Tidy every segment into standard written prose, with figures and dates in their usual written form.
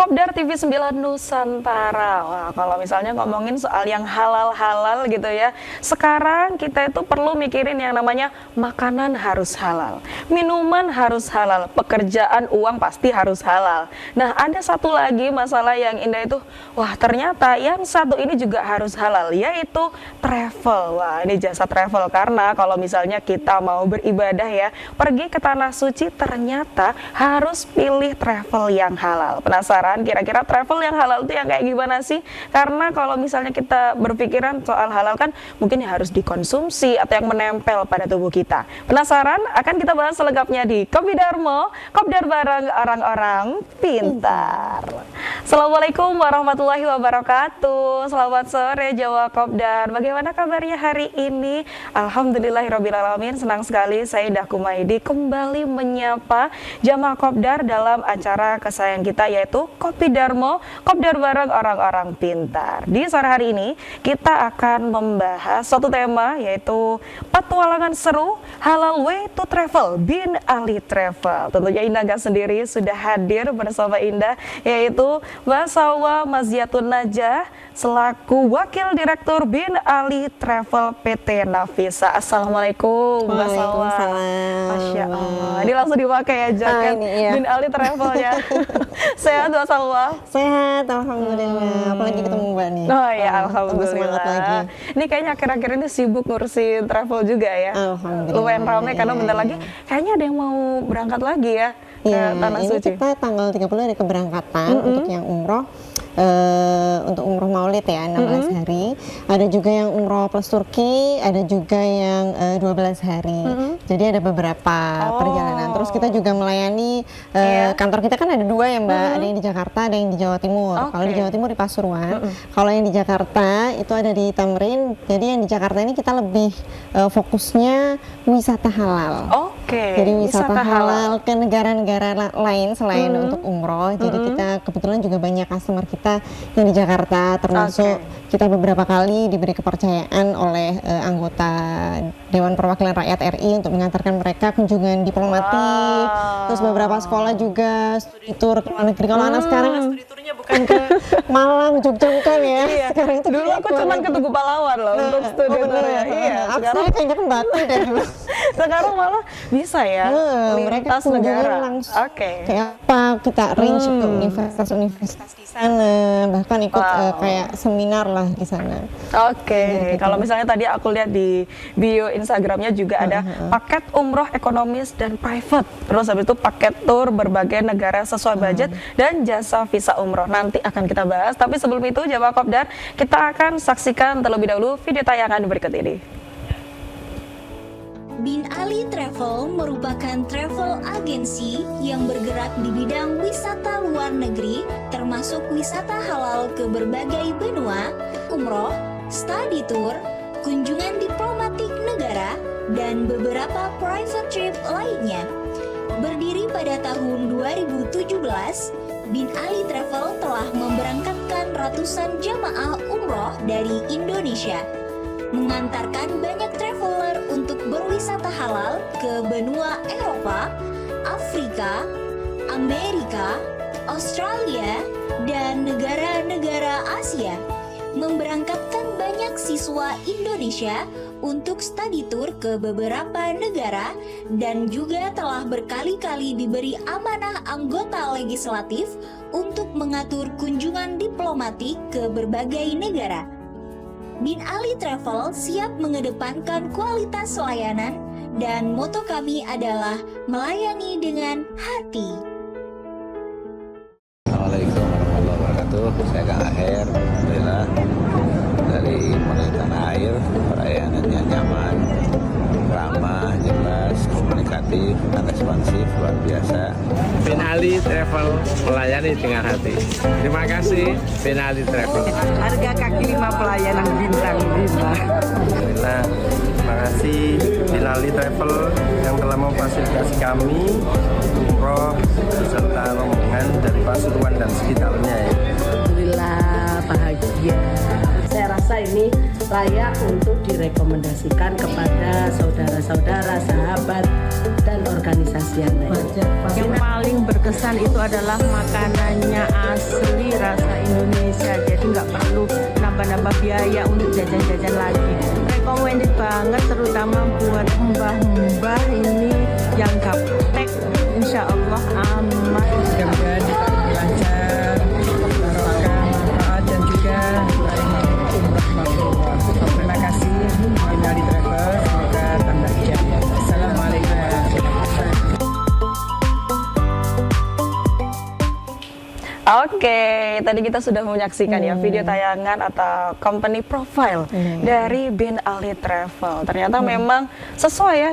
Kopdar TV 9 Nusantara. Wah, kalau misalnya ngomongin soal yang halal-halal gitu ya, sekarang kita itu perlu mikirin yang namanya makanan harus halal, minuman harus halal, pekerjaan uang pasti harus halal. Nah, ada satu lagi masalah yang indah itu, wah ternyata yang satu ini juga harus halal, yaitu travel. Wah, ini jasa travel, karena kalau misalnya kita mau beribadah ya, pergi ke tanah suci, ternyata harus pilih travel yang halal. Penasaran kira-kira travel yang halal itu yang kayak gimana sih? Karena kalau misalnya kita berpikiran soal halal kan mungkin harus dikonsumsi atau yang menempel pada tubuh kita. Penasaran? Akan kita bahas selengkapnya di Kopi Darmo, Kopdar bareng orang-orang pintar. Assalamualaikum warahmatullahi wabarakatuh. Selamat sore Jawa Kopdar. Bagaimana kabarnya hari ini? Alhamdulillahirrabbilalamin. Senang sekali saya Indah Kumaidi kembali menyapa jamaah Kopdar dalam acara kesayangan kita, yaitu Kopi Darmo, Kopdar bareng orang-orang pintar. Di sore hari ini kita akan membahas suatu tema, yaitu petualangan seru halal way to travel bin Ali Travel. Tentunya Indah gak sendiri, sudah hadir bersama Indah, yaitu Mbak Salwa Maziatun Najah selaku Wakil Direktur bin Ali Travel PT Nafisa. Assalamualaikum Mbak Salwa. Masya Allah, ini langsung dipakai ya jaket bin Ali Travel ya. Sehat Mbak Salwa? Sehat, alhamdulillah. Apalagi ketemu Mbak nih. Oh ya, alhamdulillah. Lagi. Ini kayaknya akhir-akhir ini sibuk ngurusin travel juga ya. Alhamdulillah. Lumayan ramai karena bentar lagi kayaknya ada yang mau berangkat lagi ya ke Tanah ini Suci. kita tanggal 30 ada keberangkatan untuk yang umroh. Untuk umroh maulid ya 16 hari, ada juga yang umroh plus Turki, ada juga yang 12 hari. Jadi ada beberapa perjalanan. Terus kita juga melayani kantor kita kan ada dua ya Mbak, ada yang di Jakarta, ada yang di Jawa Timur. Kalau di Jawa Timur di Pasuruan, kalau yang di Jakarta itu ada di Tamrin. Jadi yang di Jakarta ini kita lebih fokusnya wisata halal. Jadi wisata halal ke negara-negara lain selain untuk umroh. Jadi kita kebetulan juga banyak customer kita yang di Jakarta, termasuk kita beberapa kali diberi kepercayaan oleh anggota Dewan Perwakilan Rakyat RI untuk mengantarkan mereka kunjungan diplomatik. Terus beberapa sekolah juga studi tour ke luar negeri. Kalau anak sekarang kan studi tournya bukan ke Malang, Jogja bukan ya. Sekarang itu dulu aku cuma ke Tugu Pahlawan loh untuk studi tournya. Iya, sekarang kayaknya kan Batu deh dulu. Sekarang malah bisa ya mereka lintas negara langsung. Kayak apa kita arrange ke universitas-universitas di sana, bahkan ikut kayak seminar lah di sana. Kalau misalnya tadi aku lihat di bio Instagramnya juga ada paket umroh ekonomis dan private. Terus habis itu paket tour berbagai negara sesuai budget dan jasa visa umroh. Nanti akan kita bahas. Tapi sebelum itu jamaah Kopdar, kita akan saksikan terlebih dahulu video tayangan berikut ini. Bin Ali Travel merupakan travel agensi yang bergerak di bidang wisata luar negeri, termasuk wisata halal ke berbagai benua, umroh, study tour, kunjungan diplomatik negara, dan beberapa private trip lainnya. Berdiri pada tahun 2017, Bin Ali Travel telah memberangkatkan ratusan jamaah umroh dari Indonesia, mengantarkan banyak traveler untuk berwisata halal ke benua Eropa, Afrika, Amerika, Australia, dan negara-negara Asia, memberangkatkan banyak siswa Indonesia untuk study tour ke beberapa negara, dan juga telah berkali-kali diberi amanah anggota legislatif untuk mengatur kunjungan diplomatik ke berbagai negara. Bin Ali Travel siap mengedepankan kualitas layanan, dan moto kami adalah melayani dengan hati. Assalamualaikum warahmatullahi wabarakatuh. Saya Kang Aher, alhamdulillah dari Tanah Air. Pelayanannya nyaman, ramah, jelas, komunikatif, dan responsif, luar biasa. Bin Ali Travel melayani dengan hati. Terima kasih Bin Ali Travel. Harga kaki 5 pelayanan bintang 5. Alhamdulillah, terima kasih Bin Ali Travel yang telah memfasilitasi kami umroh beserta rombongan dari Pasuruan dan sekitarnya ya. Alhamdulillah bahagia. Saya rasa rasa ini layak untuk direkomendasikan kepada saudara-saudara, sahabat, dan organisasi yang lain. Yang paling berkesan itu adalah makanannya asli rasa Indonesia, jadi nggak perlu nambah-nambah biaya untuk jajan-jajan lagi. Recommended banget, terutama buat mbah-mbah ini yang gaptek, insya Allah aman. Mudah-mudahan lancar, barokah, manfaat, dan juga umrah mabrur. Terima kasih Binali Travel, semoga tambah ijazah. Assalamualaikum warahmatullahi wabarakatuh. Oke, tadi kita sudah menyaksikan ya video tayangan atau company profile dari Bin Ali Travel. Ternyata memang sesuai ya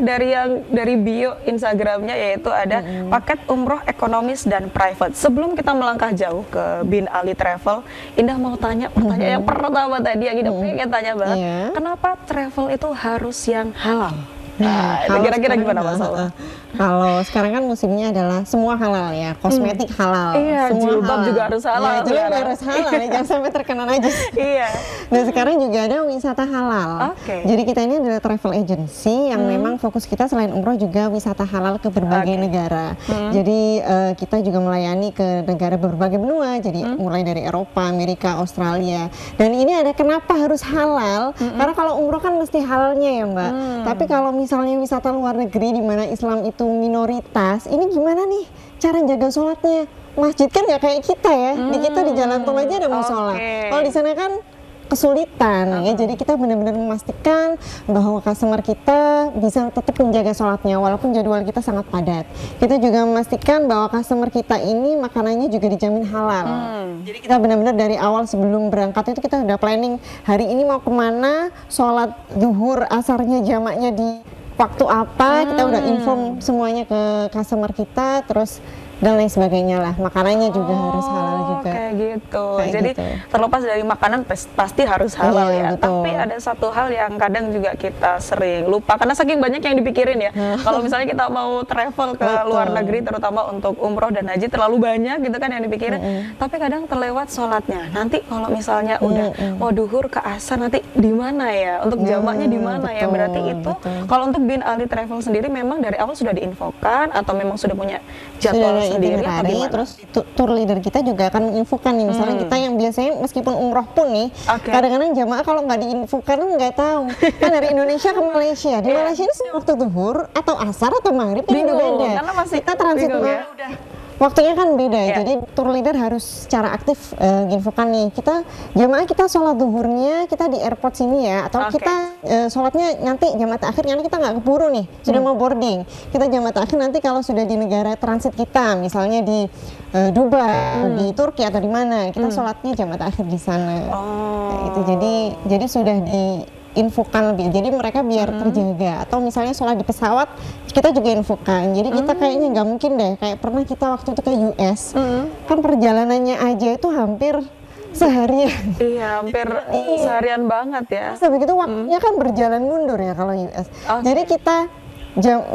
dari bio Instagramnya, yaitu ada paket umroh ekonomis dan private. Sebelum kita melangkah jauh ke Bin Ali Travel, Indah mau tanya pertanyaan yang pertama tadi yang Indah pengen tanya banget. Kenapa travel itu harus yang halal? Nah, itu kira-kira gimana Mas Salwa? Kalau sekarang kan musimnya adalah semua halal ya, kosmetik halal, Iya, semua jilbab juga harus halal. Ya, jilbab harus halal, ya, jangan sampai terkena najis. Iya. Dan sekarang juga ada wisata halal. Oke. Jadi kita ini adalah travel agency yang memang fokus kita selain umroh juga wisata halal ke berbagai negara. Jadi kita juga melayani ke negara berbagai benua. Jadi mulai dari Eropa, Amerika, Australia. Dan ini ada kenapa harus halal? Karena kalau umroh kan mesti halalnya ya Mbak. Tapi kalau misalnya wisata luar negeri di mana Islam itu minoritas, ini gimana nih cara jaga sholatnya? Masjid kan nggak kayak kita ya. Di kita di jalan tol aja ada musola. Kalau di sana kan kesulitan ya, jadi kita benar-benar memastikan bahwa customer kita bisa tetap menjaga sholatnya walaupun jadwal kita sangat padat. Kita juga memastikan bahwa customer kita ini makanannya juga dijamin halal. Jadi kita benar-benar dari awal sebelum berangkat itu kita udah planning hari ini mau kemana, sholat zuhur asarnya jamaknya di waktu apa, kita udah inform semuanya ke customer kita, terus dan lain sebagainya lah. Makanannya juga harus halal juga. Kayak gitu. Kayak Jadi gitu. terlepas dari makanan pasti harus halal Iya, ya. betul. Tapi ada satu hal yang kadang juga kita sering lupa karena saking banyak yang dipikirin ya. Kalau misalnya kita mau travel ke luar negeri terutama untuk umroh dan haji terlalu banyak gitu kan yang dipikirin. Tapi kadang terlewat sholatnya. Nanti kalau misalnya udah mau duhur ke asar nanti di mana ya? Untuk jamaknya di mana ya? Berarti itu kalau untuk Bin Ali Travel sendiri memang dari awal sudah diinfokan atau memang sudah punya jadwal sendiri atau itinerary, gimana? terus tour leader kita juga akan menginfokan nih, misalnya kita yang biasanya meskipun umroh pun nih, kadang-kadang jamaah kalau nggak diinfokan nggak tahu. Kan dari Indonesia ke Malaysia, di Malaysia ini waktu zuhur atau asar atau maghrib kan udah beda. Karena masih Kita transit ya. waktunya kan beda, jadi tour leader harus secara aktif infokan nih, kita jamaah kita sholat zuhurnya kita di airport sini ya, atau kita sholatnya nanti jamaah akhir karena kita nggak keburu nih, sudah mau boarding, kita jamaah akhir nanti kalau sudah di negara transit kita, misalnya di Dubai, di Turki atau di mana, kita sholatnya jamaah akhir di sana. Kayak gitu. Jadi sudah diinfokan lebih, jadi mereka biar terjaga. Atau misalnya sholat di pesawat kita juga infokan, jadi kita kayaknya nggak mungkin deh kayak pernah kita waktu itu ke US, kan perjalanannya aja itu hampir seharian. Iya, hampir seharian banget ya. Terus begitu waktunya kan berjalan mundur ya kalau US. Jadi kita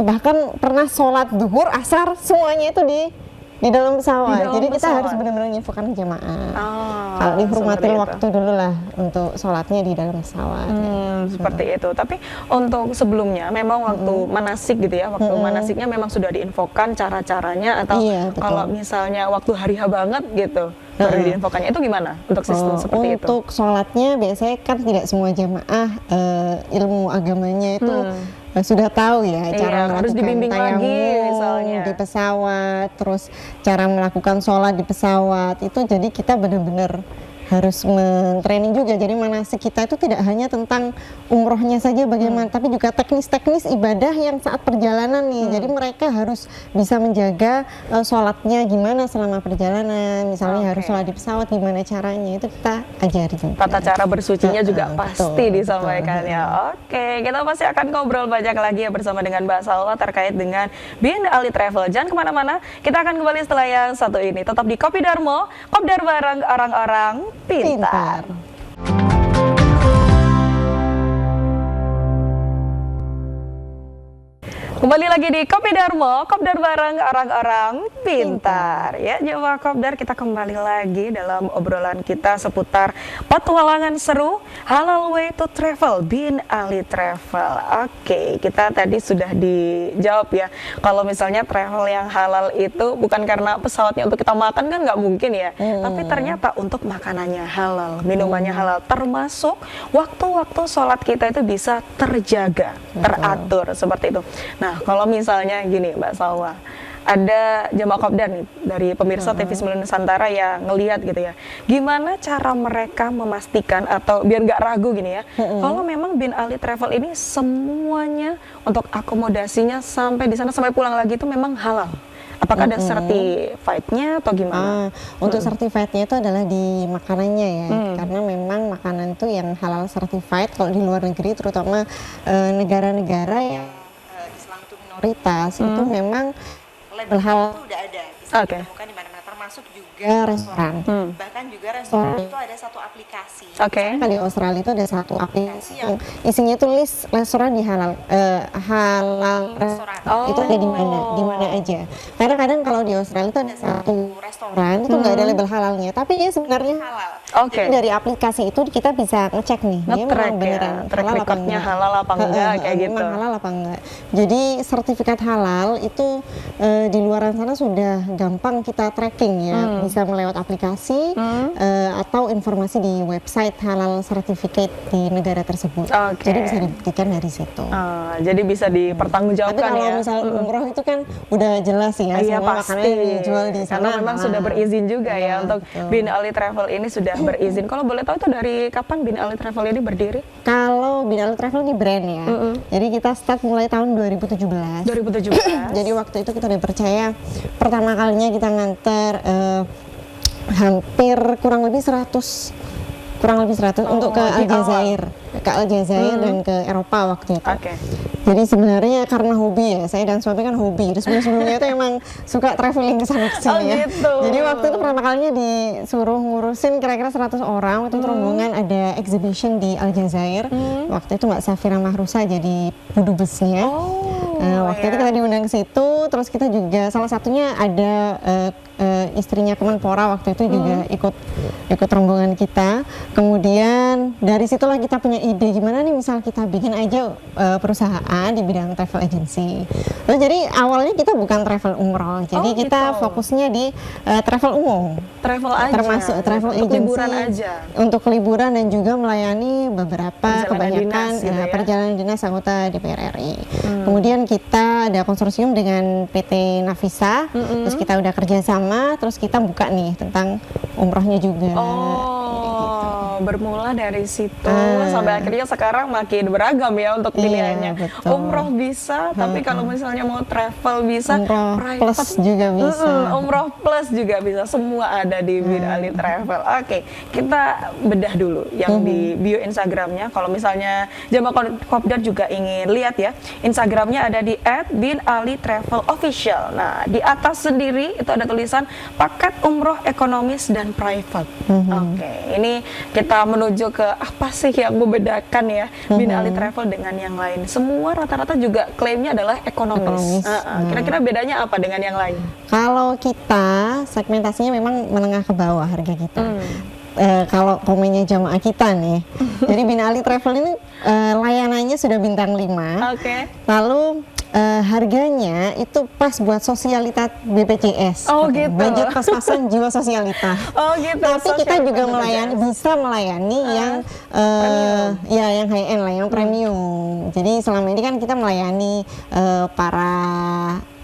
bahkan pernah sholat zuhur, asar semuanya itu di dalam pesawat. Jadi kita harus benar-benar menginfokan jamaah. Kalau dihormati waktu dulu lah untuk sholatnya di dalam pesawat. Seperti itu. Tapi untuk sebelumnya memang waktu manasik gitu ya, waktu manasiknya memang sudah diinfokan cara-caranya atau kalau misalnya waktu hari H banget gitu baru diinfokannya, itu gimana untuk sistem seperti itu? Untuk sholatnya biasanya kan tidak semua jamaah ilmu agamanya itu sudah tahu ya cara harus melakukan dibimbing lagi tayamum misalnya di pesawat, terus cara melakukan sholat di pesawat itu, jadi kita benar-benar harus men-training juga. Jadi manasik kita itu tidak hanya tentang umrohnya saja bagaimana, tapi juga teknis-teknis ibadah yang saat perjalanan nih. Jadi mereka harus bisa menjaga sholatnya gimana selama perjalanan. Misalnya harus sholat di pesawat, gimana caranya, itu kita ajari juga. Tata cara bersucinya juga pasti disampaikan ya. Oke, kita pasti akan ngobrol banyak lagi ya bersama dengan Mbak Salwa terkait dengan Bin Ali Travel. Jangan kemana-mana, kita akan kembali setelah yang satu ini. Tetap di Kopi Darmo, Kopdar bareng orang-orang pintar. Kembali lagi di Kopi Darmo, Kopdar bareng orang-orang pintar. Ya, jemaah Kopdar, kita kembali lagi dalam obrolan kita seputar petualangan seru Halal Way to Travel, Bin Ali Travel. Oke, kita tadi sudah dijawab ya, kalau misalnya travel yang halal itu bukan karena pesawatnya untuk kita makan kan nggak mungkin ya, tapi ternyata untuk makanannya halal, minumannya halal, termasuk waktu-waktu sholat kita itu bisa terjaga, teratur seperti itu. Nah, kalau misalnya gini Mbak Salwa, ada jemaah Kopdar nih dari pemirsa TV 9 Nusantara yang ngelihat gitu ya, gimana cara mereka memastikan atau biar nggak ragu gini ya, kalau memang Bin Ali Travel ini semuanya untuk akomodasinya sampai di sana sampai pulang lagi itu memang halal. Apakah ada certified-nya atau gimana? Untuk certified-nya itu adalah di makanannya ya, karena memang makanan itu yang halal certified kalau di luar negeri, terutama negara-negara yang Islam itu minoritas, itu memang label halal itu udah ada, bisa ditemukan di mana-mana, termasuk juga restoran. Bahkan juga restoran itu ada satu aplikasi. Misalkan di Australia itu ada satu aplikasi yang isinya itu list restoran di halal restoran. Itu ada di mana aja. Kadang-kadang kalau di Australia itu ada satu restoran itu nggak ada label halalnya, tapi dia sebenarnya halal. Jadi dari aplikasi itu kita bisa ngecek nih, dia memang beneran halal apa enggak. Halal apa enggak kayak gitu. Memang halal apa enggak. Jadi sertifikat halal itu di luar sana sudah gampang kita tracking ya, bisa melewat aplikasi atau informasi di website halal certificate di negara tersebut. Jadi bisa dibuktikan dari situ. Jadi bisa dipertanggungjawabkan ya. Tapi kalau misal umroh itu kan udah jelas ya, semua makanan dijual di sana. Karena memang sudah berizin juga ya untuk Bin Ali Travel ini sudah berizin. Kalau boleh tahu itu dari kapan Bin Ali Travel ini berdiri? Kalau Bin Ali Travel ini brand ya. Jadi kita start mulai tahun 2017. 2017. Jadi waktu itu kita dipercaya pertama kalinya kita nganter hampir kurang lebih 100 untuk ke Aljazair, dan ke Eropa waktu itu. Jadi sebenarnya karena hobi ya, saya dan suami kan hobi. Sebelumnya itu emang suka traveling ke sana sini ya. Jadi waktu itu pertama kalinya disuruh ngurusin kira-kira 100 orang. Waktu itu rombongan ada exhibition di Aljazair. Waktu itu Mbak Safira Mahrusa jadi dubesnya. Waktu itu kita diundang ke situ, terus kita juga salah satunya ada istrinya Kemenpora waktu itu juga ikut rombongan kita. Kemudian dari situlah kita punya ide gimana nih misal kita bikin aja perusahaan di bidang travel agency. Terus jadi awalnya kita bukan travel umroh, jadi kita fokusnya di travel umum. Travel aja. Termasuk travel untuk agency. liburan aja. Untuk liburan dan juga melayani beberapa kebanyakan perjalanan dinas anggota DPR RI. Kemudian kita ada konsorsium dengan PT Navisa, terus kita udah kerjasama, terus kita buka nih tentang umrohnya juga. Bermula dari situ sampai akhirnya sekarang makin beragam ya untuk pilihannya. Umroh bisa, tapi kalau misalnya mau travel bisa, umroh plus juga bisa. Umroh plus juga bisa, semua ada di Bin Ali Travel. Oke, kita bedah dulu yang di bio Instagramnya. Kalau misalnya jemaah Kopdar juga ingin lihat ya, Instagramnya ada di @binalitravelofficial. Nah, di atas sendiri itu ada tulisan paket umroh ekonomis dan private. Oke, ini kita menuju ke apa sih yang membedakan ya Bin Ali Travel dengan yang lain. Semua rata-rata juga klaimnya adalah ekonomis. Kira-kira bedanya apa dengan yang lain? Kalau kita segmentasinya memang menengah ke bawah harga kita. Kalau komennya jamaah kita nih, jadi Bin Ali Travel ini layanannya sudah bintang 5. Lalu harganya itu pas buat sosialitas BPJS. Budget pas-pasan jiwa sosialita. Tapi kita juga bisa melayani yang yang high end lah, yang premium. Jadi selama ini kan kita melayani para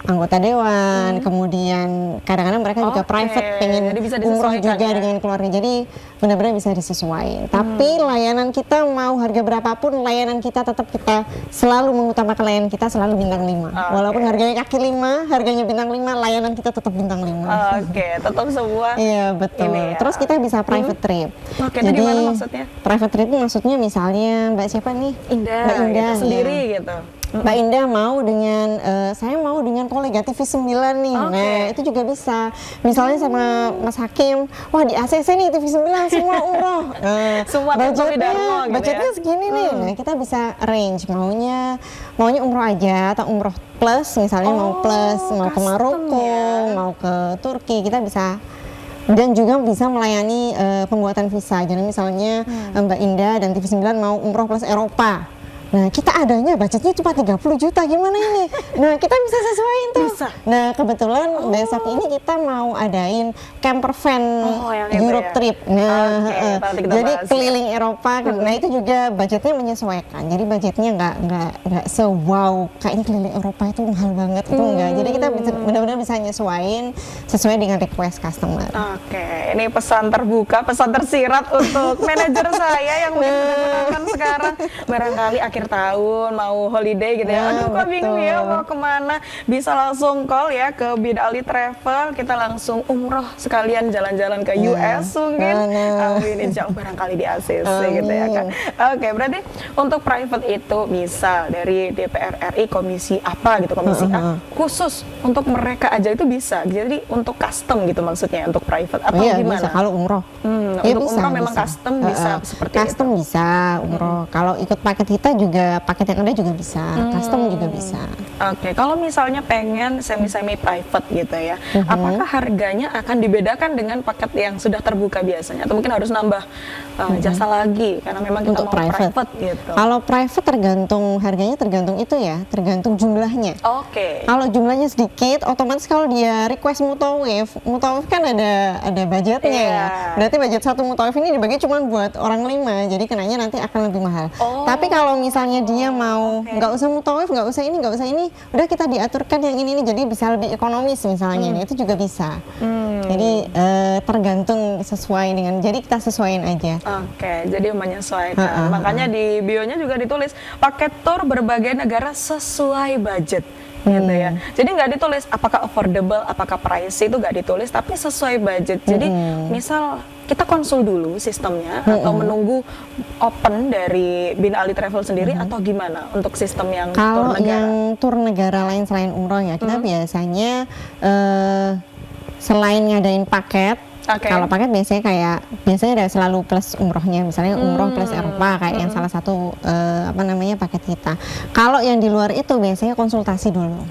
anggota dewan, kemudian kadang-kadang mereka juga private pengen umroh juga dengan keluarga, jadi benar-benar bisa disesuaikan. Tapi layanan kita mau harga berapapun, layanan kita tetap kita selalu mengutamakan layanan kita selalu bintang 5. Walaupun harganya kaki 5, harganya bintang 5, layanan kita tetap bintang 5. Tetap semua. Iya betul. Ya. Terus kita bisa private trip. Jadi itu gimana maksudnya? Private trip itu maksudnya misalnya Mbak siapa nih? Mbak Indah gitu sendiri gitu. Mbak Indah mau dengan saya mau dengan kolega TV9 nih. Nah, itu juga bisa. Misalnya sama Mas Hakim, wah di ACC nih TV9 semua umroh. Semua budgetnya segini nih. Nah, kita bisa arrange maunya umroh aja atau umroh plus, misalnya mau plus, mau ke Maroko, mau ke Turki, kita bisa. Dan juga bisa melayani pembuatan visa. Jadi misalnya Mbak Indah dan TV9 mau umroh plus Eropa. Nah, kita adanya budgetnya cuma 30 juta, gimana ini? Nah, kita bisa sesuaiin tuh. Nah, kebetulan besok ini kita mau adain camper van Europe trip. Nah, jadi keliling Eropa. Nah, itu juga budgetnya menyesuaikan. Jadi budgetnya nggak se-wow, kayaknya keliling Eropa itu mahal banget, itu enggak. Jadi kita benar-benar bisa nyesuaiin sesuai dengan request customer. Oke, ini pesan terbuka, pesan tersirat untuk manajer saya yang menggunakan sekarang. Barangkali akhir tahun mau holiday gitu ya, aduh kok bingung ya mau kemana, bisa langsung call ya ke Bin Ali Travel, kita langsung umroh sekalian jalan-jalan ke US mungkin, amin, insya Allah barangkali di ACC gitu ya kan. Oke, berarti untuk private itu misal dari DPR RI komisi apa gitu, komisi A khusus untuk mereka aja itu bisa, jadi untuk custom gitu maksudnya untuk private atau gimana? Bisa kalau umroh. Untuk umroh memang custom bisa seperti custom itu. Bisa umroh. Kalau ikut paket kita juga paket yang ada juga bisa, custom juga bisa. Oke, kalau misalnya pengen semi private gitu ya, apakah harganya akan dibedakan dengan paket yang sudah terbuka biasanya, atau mungkin harus nambah jasa lagi karena memang kita untuk mau private gitu? Kalau private tergantung harganya, tergantung itu ya, tergantung jumlahnya. Oke. Kalau jumlahnya sedikit, otomatis kalau dia request mutawif kan ada budgetnya ya. Berarti budget satu mutawif ini dibagi cuma buat orang 5, jadi kenanya nanti akan lebih mahal. Tapi kalau misalnya dia mau nggak usah mutawif, nggak usah ini, udah kita diaturkan yang ini jadi bisa lebih ekonomis misalnya, itu juga bisa. Jadi tergantung sesuai dengan, jadi kita sesuaiin aja. Oke, jadi menyesuaikan. Makanya di bio-nya juga ditulis paket tour berbagai negara sesuai budget. Gitu ya. Jadi nggak ditulis apakah affordable, apakah pricey, itu nggak ditulis, tapi sesuai budget. Jadi misal kita konsul dulu sistemnya atau menunggu open dari Bin Ali Travel sendiri atau gimana untuk sistem yang kalau tour negara? yang tour negara lain selain umroh ya, kita biasanya selain ngadain paket. Kalau paket biasanya ada selalu plus umrohnya, misalnya umroh plus Eropa kayak yang salah satu paket kita. Kalau yang di luar itu biasanya konsultasi dulu.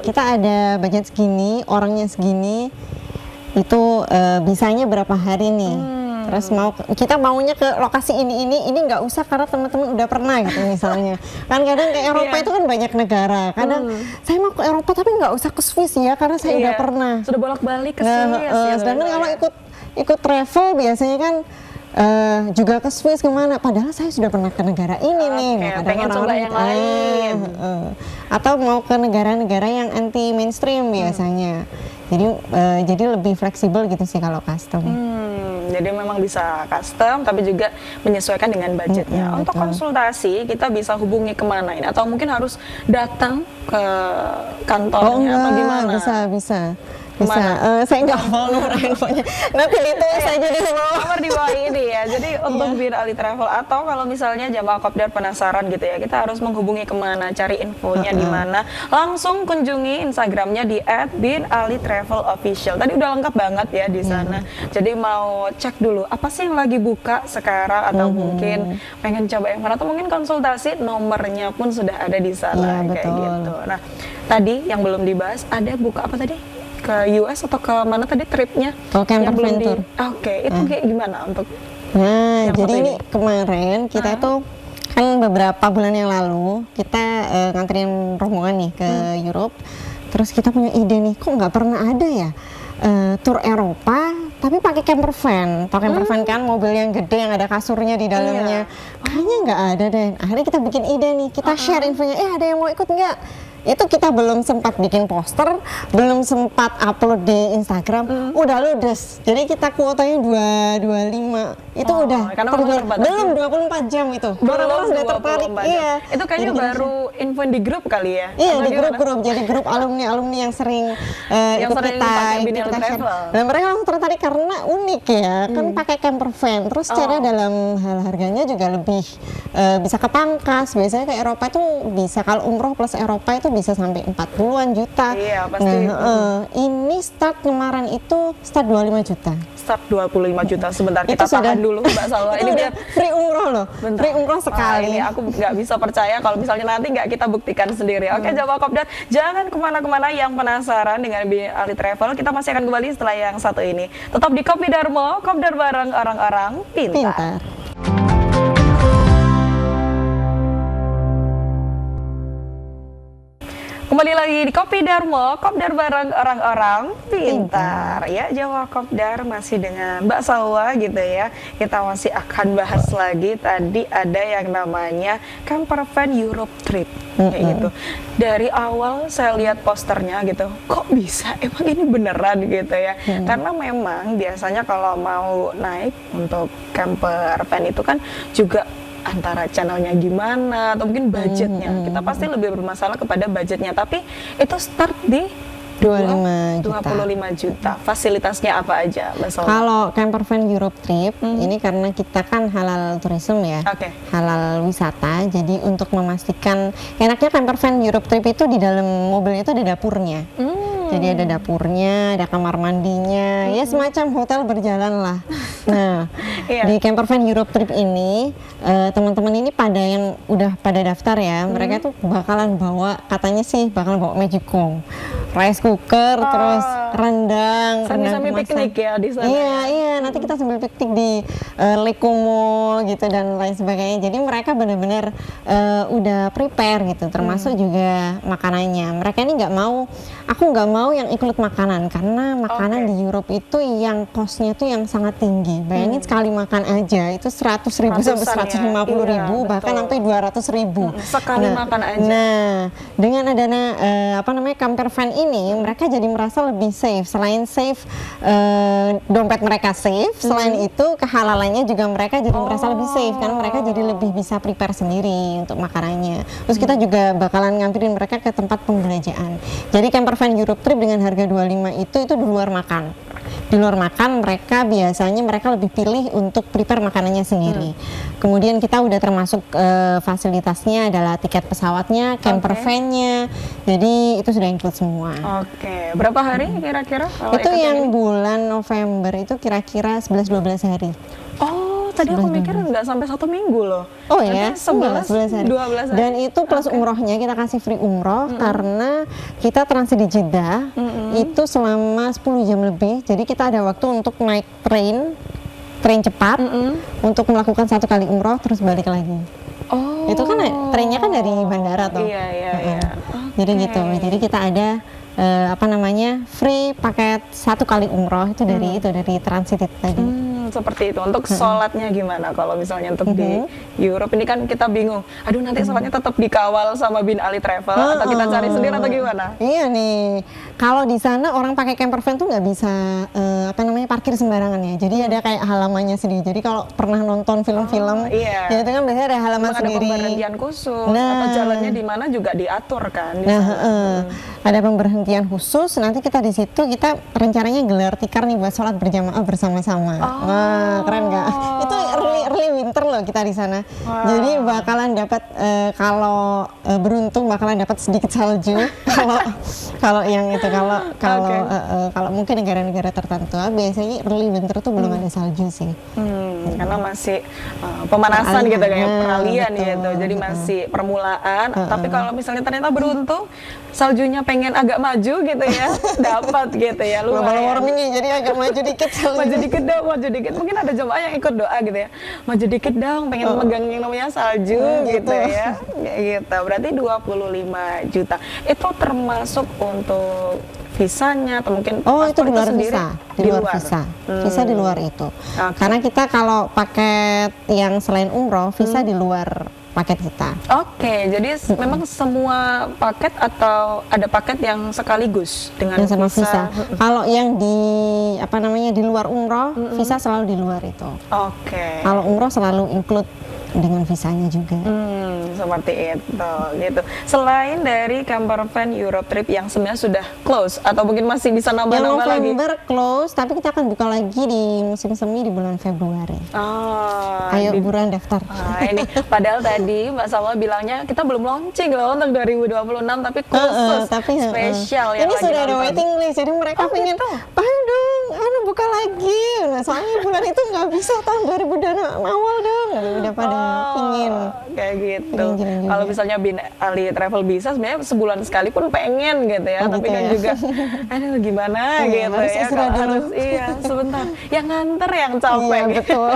Kita ada budget segini, orangnya segini, itu bisanya berapa hari nih. Terus kita maunya ke lokasi ini nggak usah karena teman-teman udah pernah gitu misalnya. Kan kadang ke Eropa itu kan banyak negara. Kadang saya mau ke Eropa tapi nggak usah ke Swiss ya karena saya udah pernah. Sudah bolak-balik ke Swiss. Sedangkan kalau ikut travel biasanya kan juga ke Swiss kemana? Padahal saya sudah pernah ke negara ini nih. Pengen coba yang lain. Atau mau ke negara-negara yang anti mainstream biasanya. Jadi lebih fleksibel gitu sih kalau custom. Jadi memang bisa custom tapi juga menyesuaikan dengan budgetnya. Untuk konsultasi kita bisa hubungi kemana ini? Atau mungkin harus datang ke kantornya atau gimana? Bisa. Saya nggak mau nomor handphonenya. Nanti ditulis aja di nomor di bawah ini ya. Jadi untuk Bin Ali Travel, atau kalau misalnya jamaah kopdar penasaran gitu ya, kita harus menghubungi kemana, cari infonya di mana, langsung kunjungi Instagramnya di @binalitravelofficial. Tadi udah lengkap banget ya di sana. Jadi mau cek dulu apa sih yang lagi buka sekarang, atau mungkin pengen coba yang mana, atau mungkin konsultasi, nomornya pun sudah ada di sana kayak gitu. Nah, tadi yang belum dibahas, ada buka apa tadi? Ke US atau ke mana tadi tripnya? Camper van tour. Oke, itu kayak gimana untuk? Nah, jadi ini kemarin kita tuh kan beberapa bulan yang lalu kita nganterin rombongan nih ke Europe. Terus kita punya ide nih, kok nggak pernah ada ya tour Eropa tapi pakai camper van. Tau camper van kan, mobil yang gede yang ada kasurnya di dalamnya. Kayaknya nggak ada deh. Akhirnya kita bikin ide nih, kita share infonya. Ada yang mau ikut nggak? Itu kita belum sempat bikin poster, belum sempat upload di Instagram, udah ludes. Jadi kita kuotanya 225. Itu udah karena belum 24 jam itu. Orang-orang sudah tertarik. Iya. Itu kayaknya Jadi baru info di grup kali ya? Iya, Atau di gimana? grup-grup. Jadi grup alumni-alumni yang sering Yang ikut sering kita, pakai ikut Binali kita share. Travel. Dan mereka langsung tertarik karena unik ya, kan pakai camper van. Terus secara dalam hal harganya juga lebih bisa kepangkas. Biasanya ke Eropa itu bisa, kalau umroh plus Eropa itu bisa sampai 40-an juta. Iya, pasti. Nah, ini start kemarin itu start 25 juta. Start 25 juta. Sebentar, Itu kita tahan sudah- dulu Mbak Salwa. Itu Ini udah biar free umroh loh. Bentar. Free umroh sekali. Ini aku nggak bisa percaya kalau misalnya nanti nggak kita buktikan sendiri. Oke, Jawa Kopdar, jangan kemana-kemana. Yang penasaran dengan Binali Travel, kita masih akan kembali setelah yang satu ini. Tetap di Kopi Darmo, Kopdar bareng orang-orang pintar. Pintar. Kembali lagi di Kopi Darmo, Kopdar bareng orang-orang pintar. Ya, Jawa Kopdar masih dengan Mbak Salwa gitu ya. Kita masih akan bahas lagi. Tadi ada yang namanya camper van Europe trip kayak gitu. Dari awal saya lihat posternya gitu, kok bisa? Emang ini beneran gitu ya? Karena memang biasanya kalau mau naik untuk camper van itu kan juga antara channelnya gimana atau mungkin budgetnya. Kita pasti lebih bermasalah kepada budgetnya, tapi itu start di 25 juta. 25 juta. Fasilitasnya apa aja, Mbak Salwa? Kalau camper van Europe trip ini karena kita kan halal tourism ya, Oke. halal wisata. Jadi untuk memastikan enaknya camper van Europe trip itu di dalam mobilnya itu ada dapurnya. Jadi ada dapurnya, ada kamar mandinya, ya semacam hotel berjalan lah. Nah, Iya. di camper van Europe trip ini teman-teman ini pada yang udah pada daftar ya, mereka tuh bakalan bawa, katanya sih bakalan bawa magicom, rice cooker, terus rendang, Sambil-sambil kemasan. piknik ya di sana. Iya, iya, nanti kita sambil piknik di Lake Como gitu dan lain sebagainya. Jadi mereka benar-benar udah prepare gitu, termasuk juga makanannya. Mereka ini aku nggak mau yang include makanan karena makanan di Europe itu yang costnya tuh yang sangat tinggi. Bayangin sekali makan aja itu 100.000 sampai Ratusan ya. 150.000, Iya, bahkan betul. sampai 200.000 Sekali makan aja. Nah, dengan adanya camper van ini, mereka jadi merasa lebih safe. Selain safe, dompet mereka safe. Selain itu, kehalalannya juga mereka jadi merasa lebih safe karena mereka jadi lebih bisa prepare sendiri untuk makanannya. Terus kita juga bakalan ngampirin mereka ke tempat pembelanjaan. Jadi camper van Europe trip dengan harga 25 itu di luar makan. Di luar makan mereka biasanya lebih pilih untuk prepare makanannya sendiri. Kemudian kita udah termasuk fasilitasnya adalah tiket pesawatnya, camper van-nya. Jadi itu sudah include semua. Oke, berapa hari kira-kira? kalau Itu ikut yang ini? bulan November itu kira-kira 11-12 hari. Oh, tadi aku mikir nggak sampai 1 minggu loh. Oh ya, Berarti 11 hari. 12 hari. Dan itu plus umrohnya kita kasih free umroh karena kita transit di Jeddah itu selama 10 jam lebih. Jadi kita ada waktu untuk naik train cepat untuk melakukan 1 kali umroh terus balik lagi. Oh. Itu kan trennya kan dari bandara tuh. Iya, iya, Heeh. iya. Jadi gitu. Jadi kita ada free paket 1 kali umroh itu dari transit itu tadi. Seperti itu. Untuk sholatnya gimana kalau misalnya untuk di Europe ini kan kita bingung. Aduh, nanti sholatnya tetap dikawal sama Binali Travel atau kita cari sendiri atau gimana? Iya nih, kalau di sana orang pakai camper van tuh nggak bisa parkir sembarangan ya. Jadi ada kayak halamannya sendiri. Jadi kalau pernah nonton film-film, iya. ya itu kan biasanya ada halaman Memang ada sendiri. pemberhentian khusus Nah. atau jalannya di mana juga diatur kan di Nah, sana. ada pemberhentian khusus. Nanti kita di situ kita rencananya gelar tikar nih buat sholat berjamaah bersama-sama. Wah, keren nggak? Itu early winter loh kita di sana. Jadi bakalan dapat kalau beruntung bakalan dapat sedikit salju. kalau yang itu kalau mungkin negara-negara tertentu biasanya early winter tuh belum ada salju sih. Karena masih pemanasan gitu kayak peralihan betul, gitu. Jadi masih permulaan. Tapi kalau misalnya ternyata beruntung saljunya pengen agak maju gitu ya, dapat gitu ya. Global Lumayan. warming nih, jadi agak maju dikit salju. Maju dikit dong, maju dikit. Mungkin ada jemaah yang ikut doa gitu ya. Maju dikit dong, pengen megang yang namanya salju gitu ya. Kayak gitu. Berarti 25 juta. Itu termasuk untuk visanya atau mungkin Oh, itu paspor di luar sendiri? visa, di luar visa. Visa di luar itu. Karena kita kalau paket yang selain umroh, visa di luar paket kita. Oke, jadi memang semua paket atau ada paket yang sekaligus dengan Yang sama visa? visa. Kalau yang di di luar umroh, visa selalu di luar itu. Oke. Kalau umroh selalu include dengan visanya juga. Seperti itu gitu. Selain dari camper van Europe trip yang sebenarnya sudah close atau mungkin masih bisa Yang nambah-nambah lagi? November close, tapi kita akan buka lagi di musim semi di bulan Februari. Oh, Ayo buruan daftar. Ini padahal tadi Mbak Salma bilangnya kita belum launching loh untuk 2026 tapi khusus spesial yang ini lagi sudah ada nonton. waiting list, jadi mereka pengen ayo dong, buka lagi. Nah, soalnya bulan itu nggak bisa tahun 2000 awal dong, udah pada pingin kayak gitu. Pengen juga. Kalau misalnya Bin Ali Travel bisa sebenarnya sebulan sekali pun pengen gitu ya, tapi gitu kan ya. juga aduh gimana Iya, gitu harus ya istirahat kalau dulu. harus sebentar yang nganter yang capek Iya, gitu. betul.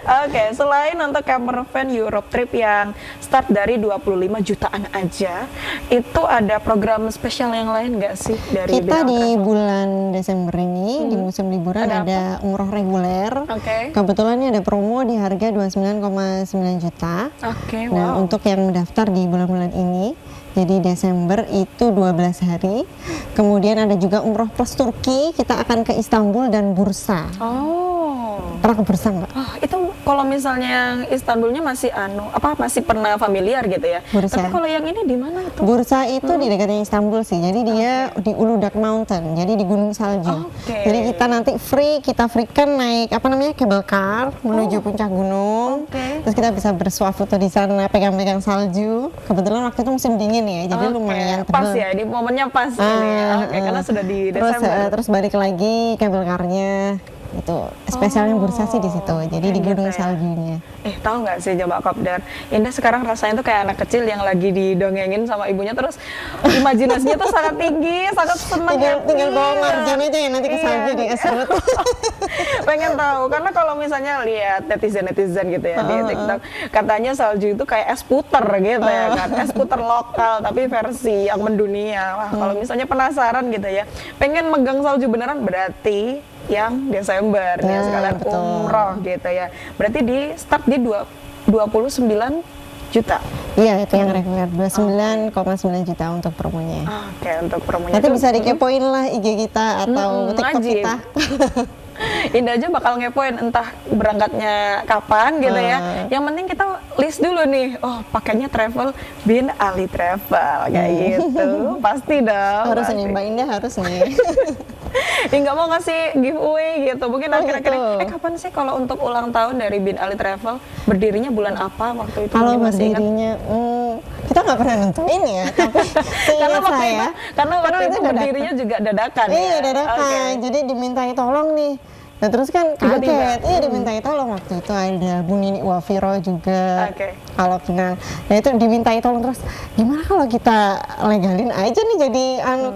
Oke, selain untuk camper van Europe trip yang start dari 25 jutaan aja, itu ada program spesial yang lain nggak sih dari Kita Bin Ali di Travel? bulan Desember ini di musim liburan ada umroh reguler. Oke. Kebetulan ini ada promo di harga 29,9 juta. Oke, Nah, wow. untuk yang mendaftar di bulan-bulan ini, jadi Desember itu 12 hari. Kemudian ada juga umroh plus Turki, kita akan ke Istanbul dan Bursa. Oh. Pernah ke Bursa nggak? Oh, itu kalau misalnya yang Istanbulnya masih masih pernah familiar gitu ya. Bursa. Tapi kalau yang ini di mana itu? Bursa itu di dekatnya Istanbul sih, jadi dia di Uludag Mountain, jadi di Gunung Salju. Oke. Jadi kita nanti kita free kan naik cable car menuju puncak gunung. Oke. Terus kita bisa bersuah foto di sana, pegang-pegang salju. Kebetulan waktu itu musim dingin ya, jadi Oke, lumayan pas tebal. ya, ini momennya pas ini ya. Oke, karena sudah di Desember. Terus balik lagi cable car-nya. Itu spesialnya Bursa sih di situ. Jadi di kayak gunung gitu ya. saljunya. Tahu nggak sih coba Kopdar, Indah sekarang rasanya tuh kayak anak kecil yang lagi didongengin sama ibunya, terus imajinasinya tuh sangat tinggi, sangat senang. Tinggal bawa marjan aja ya nanti ke salju di esrut. Pengen tahu, karena kalau misalnya lihat netizen gitu ya di TikTok, katanya salju itu kayak es puter gitu ya kan, es puter lokal tapi versi yang mendunia. Wah, kalau misalnya penasaran gitu ya, pengen megang salju beneran, berarti yang Desember ya sekalian betul. umroh gitu ya. Berarti di start di 29 juta. Iya, itu yang reguler 29,9 juta untuk promonya. Oke, untuk promonya Nanti tuh- bisa dikepoin lah IG kita atau TikTok wajib. kita. Indah aja bakal ngepoin entah berangkatnya kapan gitu ya. Yang penting kita list dulu nih. Oh, pakainya travel Bin Ali Travel kayak gitu. Pasti dong. Harus pasti. nih, Mbak Indah harus nih. Nggak mau ngasih giveaway gitu. Mungkin akhir-akhir gitu. ini, kapan sih kalau untuk ulang tahun dari Bin Ali Travel, berdirinya bulan apa waktu itu? Kalau Mungkin masih ingat? berdirinya, kita nggak pernah nentuin ya. Tapi Karena seingat waktu saya, itu, karena waktu itu dadakan. berdirinya juga dadakan. Iya, ya? dadakan. Oke. Jadi dimintai tolong nih. Nah, terus kan Tiba-tiba. kaget. Iya, dimintai tolong waktu itu ada Bu Nini Wafiro juga. Oke. Kalau kenal. Nah, itu dimintai tolong terus. Gimana kalau kita legalin aja nih jadi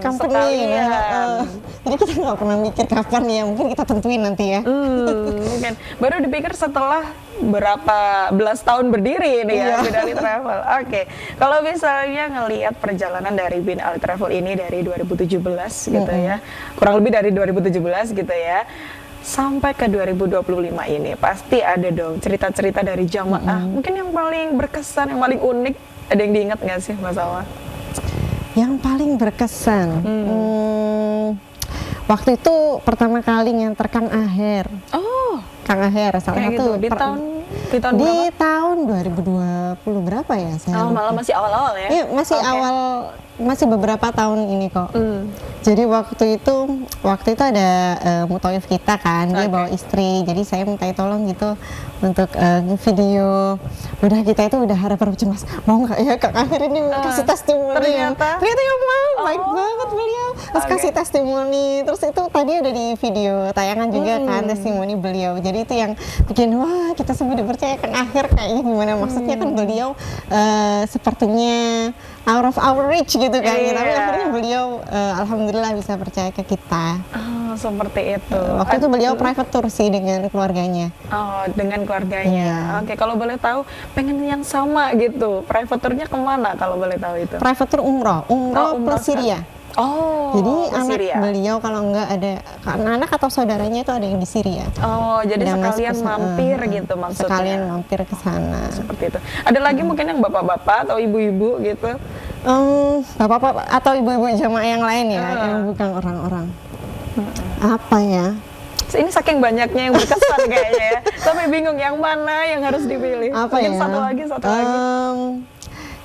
company. sekalian. Jadi kita nggak pernah mikir kapan ya. Mungkin kita tentuin nanti ya. Mungkin baru dipikir setelah berapa belas tahun berdiri nih ya Iya. Bin Ali Travel. Oke, kalau misalnya ngelihat perjalanan dari Bin Ali Travel ini dari 2017 gitu ya, kurang lebih dari 2017 gitu ya, sampai ke 2025 ini pasti ada dong cerita-cerita dari jamaah. Mungkin yang paling berkesan, yang paling unik, ada yang diingat nggak sih Mas Alwa? Yang paling berkesan. Waktu itu pertama kali nganter Kang Aher. Oh, Kang Aher salah kayak satu gitu. Di tahun di berapa? tahun 2020 berapa ya saya? Oh, malah masih awal-awal ya? Iya, masih Oke. awal, masih beberapa tahun ini kok. Jadi waktu itu ada mutoif kita kan, dia Oke. bawa istri. Jadi saya minta tolong gitu untuk video. Udah kita itu udah harap cemas. Mau nggak ya Kak Akhir ini kasih testimoni? ternyata? yang mau, baik banget beliau. Terus Oke. kasih testimoni. Terus itu tadi udah di video tayangan juga kan testimoni beliau. Jadi itu yang bikin wah kita semua dipercaya Kang Akhir kayaknya gimana, maksudnya kan beliau sepertinya out of our reach gitu kan. Iya. Tapi akhirnya beliau alhamdulillah bisa percaya ke kita. Oh, seperti itu. Waktu itu beliau private tour sih dengan keluarganya. Oh, dengan keluarganya. Iya. Oke, kalau boleh tahu, pengen yang sama gitu. Private tour-nya kemana kalau boleh tahu itu? Private tour umroh umroh plus Syria. Oh, Jadi ke anak Syria. beliau kalau enggak ada anak atau saudaranya itu ada yang di Syria. Oh, jadi Damaskus, sekalian mampir gitu maksudnya. Sekalian mampir ke sana. Seperti itu. Ada lagi mungkin yang bapak-bapak atau ibu-ibu gitu. Bapak-bapak atau ibu-ibu jamaah yang lain ya, yang bukan orang-orang. Apa ya? Ini saking banyaknya yang berkesan kayaknya ya. Sampai bingung yang mana yang harus dipilih. Apa Mungkin ya? satu lagi.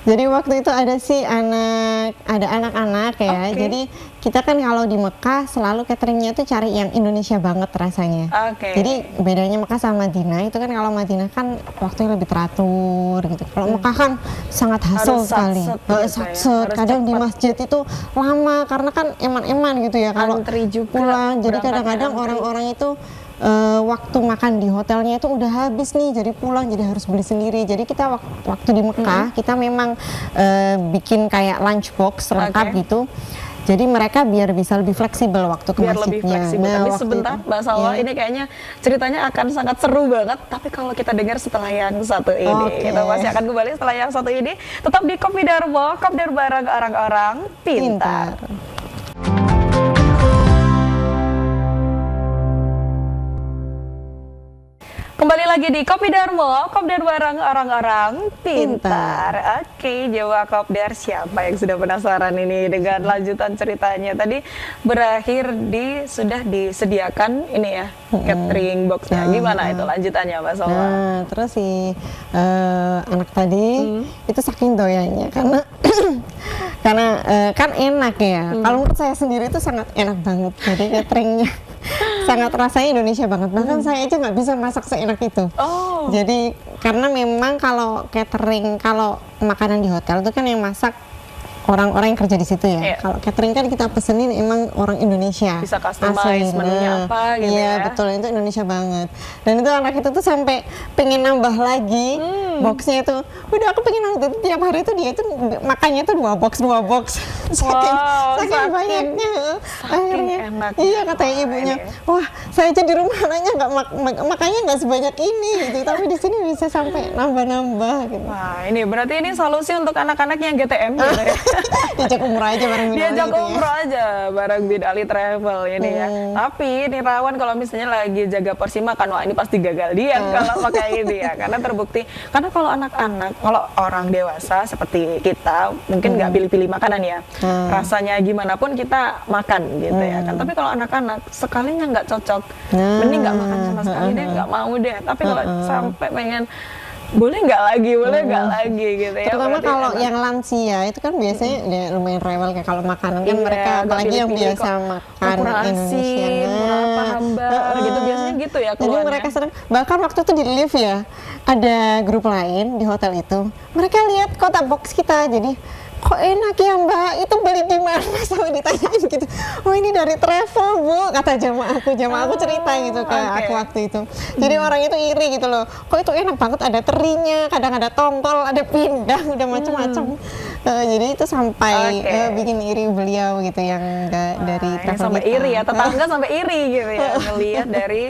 Jadi waktu itu ada anak-anak ya. Oke. Jadi kita kan kalau di Mekah selalu cateringnya tuh cari yang Indonesia banget rasanya. Oke. Jadi bedanya Mekah sama Madinah itu kan, kalau Madinah kan waktunya lebih teratur gitu. Kalau Mekah kan sangat hasil Harus sekali. satset gitu ya, Satset. harus Kadang di cepat. masjid itu lama karena kan eman-eman gitu ya kalau Antri juga, pulang. Jadi berangkatnya kadang-kadang antri. orang-orang itu waktu makan di hotelnya itu udah habis nih, jadi pulang jadi harus beli sendiri. Jadi kita waktu di Mekah kita memang bikin kayak lunchbox lengkap Oke. gitu. Jadi mereka biar bisa lebih fleksibel waktu ke Biar masjidnya. lebih fleksibel. Tapi waktu sebentar itu. Mbak Salwa, Ya. ini kayaknya ceritanya akan sangat seru banget. Tapi kalau kita dengar setelah yang satu ini, Oke. kita masih akan kembali setelah yang satu ini. Tetap di Kopi Darmo, Kopdar bareng orang-orang pintar. Kembali lagi di Kopi Darmo, Kopdar bareng orang-orang pintar. Oke, Jawa Kopdar, siapa yang sudah penasaran ini dengan lanjutan ceritanya? Tadi berakhir sudah disediakan ini ya, catering boxnya. Gimana itu lanjutannya, Mbak Salwa? Nah, terus si anak tadi itu saking doyannya karena kan enak ya. Kalau menurut saya sendiri itu sangat enak banget. Jadi cateringnya sangat rasanya Indonesia banget. Bahkan saya aja nggak bisa masak seenak itu. Oh. Jadi karena memang kalau catering, kalau makanan di hotel itu kan yang masak orang-orang yang kerja di situ ya. Iya. Kalau catering kan kita pesenin emang orang Indonesia. Bisa customize menunya apa gitu iya, ya. betul, itu Indonesia banget. Dan itu anak itu tuh sampai pengen nambah lagi boxnya itu. Udah aku pengen nambah tiap hari itu dia itu makannya tuh dua box. saking saking banyaknya. Akhirnya enaknya. iya kata ibunya, wah saya aja di rumah anaknya nggak makannya nggak sebanyak ini gitu. Tapi di sini bisa sampai nambah-nambah gitu. Wah, ini berarti ini solusi untuk anak-anak yang GTM gitu ya. Diajak umroh aja bareng Bin Ali Diajak gitu ya. umroh aja bareng Bin Ali Travel ini ya. Tapi ini rawan kalau misalnya lagi jaga porsi makan, wah ini pasti gagal diet kalau pakai ini ya. Karena terbukti, karena kalau anak-anak, kalau orang dewasa seperti kita mungkin nggak pilih-pilih makanan ya. Rasanya gimana pun kita makan gitu ya kan. Tapi kalau anak-anak sekalinya nggak cocok, mending nggak makan sama sekali deh, nggak mau deh. Tapi kalau sampai pengen boleh nggak lagi gitu ya. Terutama Berarti kalau enak. yang lansia itu kan biasanya dia lumayan rewel kayak kalau makanan kan Iya, mereka nggak apalagi yang pilih-pilih biasa kok. makan Kurang Indonesia. asin, kurang apa hambar gitu, biasanya gitu ya Jadi keluhannya. mereka sering, bahkan waktu itu di lift ya ada grup lain di hotel itu, mereka lihat kotak box kita, jadi kok enak ya Mbak, itu beli di mana? Sampai ditanyain gitu. Oh ini dari travel Bu, kata jamaahku cerita gitu ke oke. aku waktu itu. Jadi orang itu iri gitu loh. Kok itu enak banget, ada terinya, kadang ada tongkol, ada pindang, udah macam-macam. Jadi itu sampai Oke. bikin iri beliau gitu yang enggak dari Ini travel sampai kita. iri ya, tetangga sampai iri gitu ya ngelihat dari